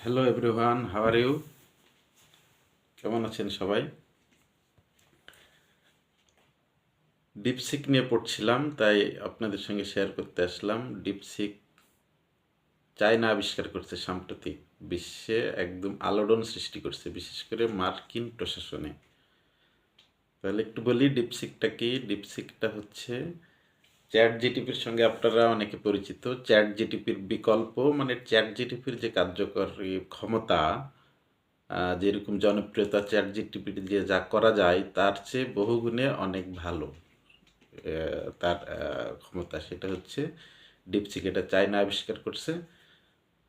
Hello everyone, how are you? কেমন আছেন সবাই? ডিপসিক নিয়ে পড়ছিলাম, তাই আপনাদের সঙ্গে শেয়ার করতে আসলাম। ডিপসিক চায়না আবিষ্কার করছে সাম্প্রতিক বিশ্বে, একদম আলোড়ন সৃষ্টি করছে, বিশেষ করে মার্কিন প্রশাসনে। তাহলে একটু বলি ডিপসিকটা কি। ডিপসিকটা হচ্ছে চ্যাট জিটিপির সঙ্গে আপনারা অনেকে পরিচিত। চ্যাট জিটিপির বিকল্প, মানে চ্যাট জিটিপির যে কার্যকরী ক্ষমতা, যেরকম জনপ্রিয়তা চ্যাট জিটিপি দিয়ে যা করা যায় তার চেয়ে বহুগুণে অনেক ভালো তার ক্ষমতা। সেটা হচ্ছে ডিপসিক। এটা চায়না আবিষ্কার করছে।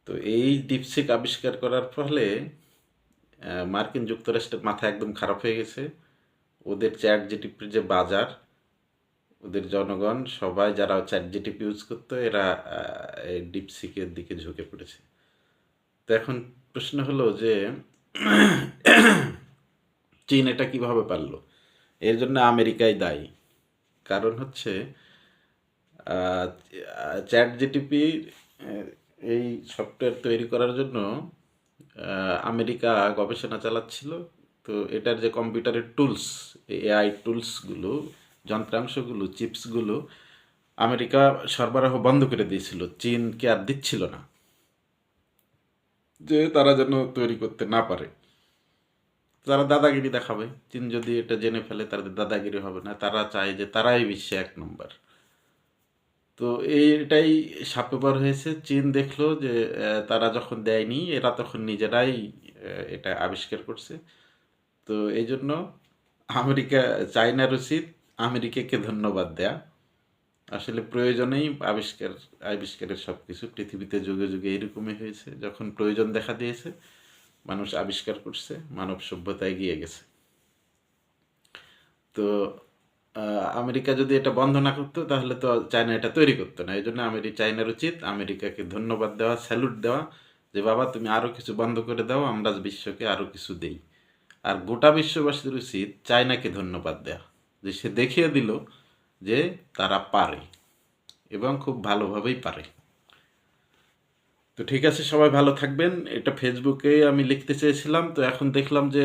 তো এই ডিপসিক আবিষ্কার করার ফলে মার্কিন যুক্তরাষ্ট্রের মাথা একদম খারাপ হয়ে গেছে। ওদের চ্যাট জিটিপির যে বাজার, ওদের জনগণ সবাই যারা চ্যাট জিটিপি ইউজ করতো, এরা এই ডিপসিকের দিকে ঝুঁকে পড়েছে। তো এখন প্রশ্ন হলো যে চীন এটা কিভাবে পারলো? এর জন্য আমেরিকাই দায়ী। কারণ হচ্ছে চ্যাট জিটিপি এই সফটওয়্যার তৈরি করার জন্য আমেরিকা গবেষণা চালাচ্ছিল। তো এটার যে কম্পিউটারের টুলস, এআই টুলসগুলো, যন্ত্রাংশগুলো, চিপসগুলো আমেরিকা সরবরাহ বন্ধ করে দিয়েছিল, চীনকে আর দিচ্ছিল না, যে তারা যেন তৈরি করতে না পারে। তারা দাদাগিরি দেখাবে। চীন যদি এটা জেনে ফেলে তাদের দাদাগিরি হবে না, তারা চায় যে তারাই বিশ্বে এক নম্বর। তো এইটাই শাপে বার হয়েছে। চীন দেখলো যে তারা যখন দেয়নি, এরা তখন নিজেরাই এটা আবিষ্কার করছে। তো এই জন্য আমেরিকা, চায়নার উচিত আমেরিকাকে ধন্যবাদ দেয়া। আসলে প্রয়োজনেই আবিষ্কারের সব কিছু পৃথিবীতে যুগে যুগে এরকমই হয়েছে। যখন প্রয়োজন দেখা দিয়েছে, মানুষ আবিষ্কার করছে, মানব সভ্যতা এগিয়ে গেছে। তো আমেরিকা যদি এটা বন্ধ না করতো, তাহলে তো চায়না এটা তৈরি করতো না। এই জন্য চায়নার উচিত আমেরিকাকে ধন্যবাদ দেওয়া, স্যালুট দেওয়া, যে বাবা তুমি আরও কিছু বন্ধ করে দাও, আমরা বিশ্বকে আরও কিছু দেই। আর গোটা বিশ্ববাসীর উচিত চায়নাকে ধন্যবাদ দেওয়া, যে সে দেখিয়ে দিল যে তারা পারে, এবং খুব ভালোভাবেই পারে। তো ঠিক আছে, সবাই ভালো থাকবেন। এটা ফেসবুকে আমি লিখতে চেয়েছিলাম, তো এখন দেখলাম যে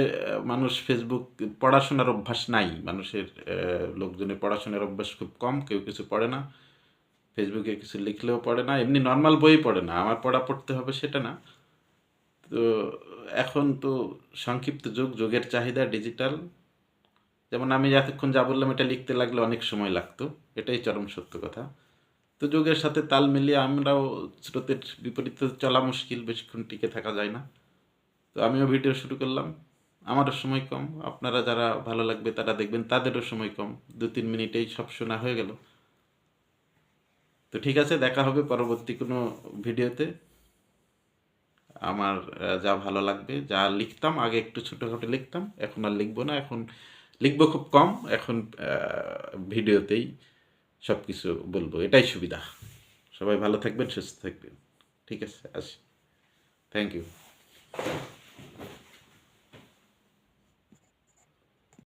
মানুষ ফেসবুক, পড়াশোনার অভ্যাস নাই মানুষের, লোকজনের পড়াশোনার অভ্যাস খুব কম, কেউ কিছু পড়ে না, ফেসবুকে কিছু লিখলেও পড়ে না, এমনি নর্মাল বই পড়ে না। আমার পড়তে হবে সেটা না। তো এখন তো সংক্ষিপ্ত যুগের চাহিদা ডিজিটাল। যেমন আমি এতক্ষণ যা বললাম, এটা লিখতে লাগলে অনেক সময় লাগতো, এটাই চরম সত্য কথা। তো যুগের সাথে তাল মিলিয়ে আমরাও স্রোতের বিপরীতে চলা মুশকিল, বেশিক্ষণ টিকে থাকা যায় না। তো আমিও ভিডিও শুরু করলাম। আমারও সময় কম, আপনারা যারা ভালো লাগবে তারা দেখবেন, তাদেরও সময় কম, 2-3 মিনিটেই সব শোনা হয়ে গেল। তো ঠিক আছে, দেখা হবে পরবর্তী কোনো ভিডিওতে। আমার যা ভালো লাগবে, যা লিখতাম আগে একটু ছোটোখাটো লিখতাম, এখন আর লিখবো না। এখন লিখবো খুব কম, এখন ভিডিওতেই সব কিছু বলবো, এটাই সুবিধা। সবাই ভালো থাকবেন, সুস্থ থাকবেন। ঠিক আছে, আসি। Thank you.